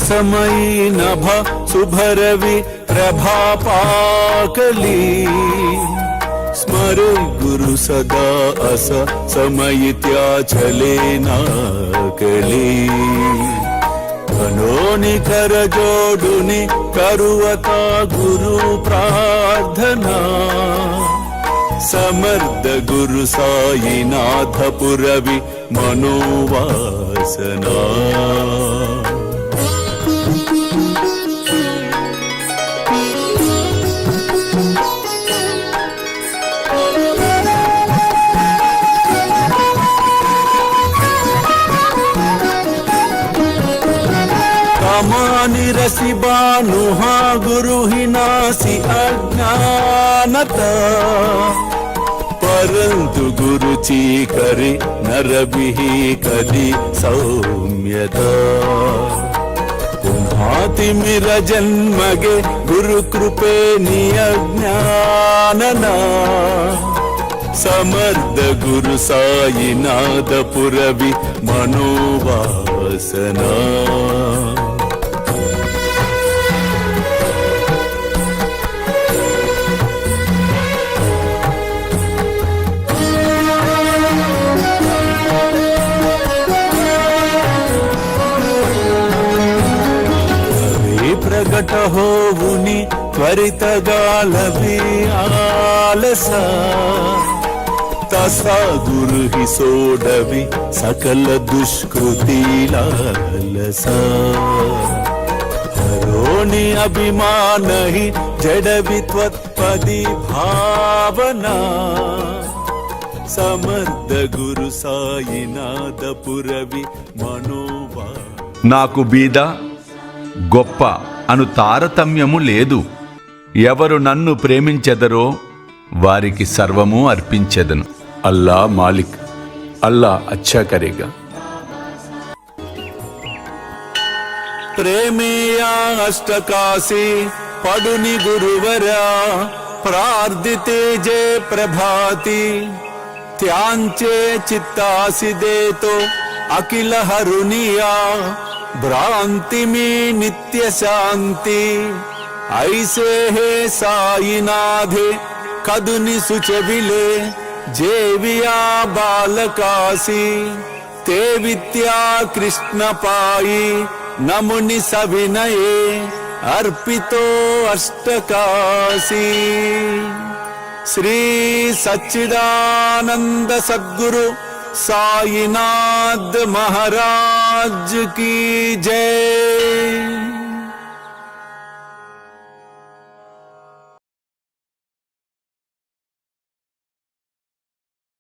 समयी नभ शुभरवि प्रभापाकली स्मरे गुरु सदा अस समयित्या चले नाकली कनोनि कर जोडुनि करुवता गुरु प्रार्थना समर्थ गुरु साईनाथ पुरवि मनोवासना रसी बानुहा गुरु ही नासी अज्ञानता परंतु गुरु ची करे नरबिही कदी सौम्यता पुन्हाति मिर जन्मगे गुरु कृपे नियज्ञानना समर्थ गुरु साईनाथ पुरवि मनोवासना प्रगट होवुनि त्वरित गालभि आलसा तसा गुरु ही सोडवि सकल दुष्कृति लालसा हरोनि अभिमान ही जडवि त्वत्पदि भावना समर्थ गुरु साईनाथ पुरवि मनोवा नाकु बीदा గొప్ప అను తారతమ్యము లేదు. ఎవరు నన్ను ప్రేమించెదరో వారికి సర్వము అర్పించెదను. అల్లా మాలిక్, అల్లా అచ్చా కరేగా. ప్రేమేయా అష్టకాశి పడుని గురువరా ప్రార్థితే జే ప్రభాతి త్యాంచే చిత్తాసి దేతో అఖిల హరునియా भ्रांति में नित्य शांति ऐसे है साईनाथे कदुनि सुचविले जेविया बालकासी ते विद्या कृष्ण पाई नमुनि सविनये अर्पितो अष्टकासी श्री सच्चिदानंद सद्गुरु साईनाथ महाराज की जय।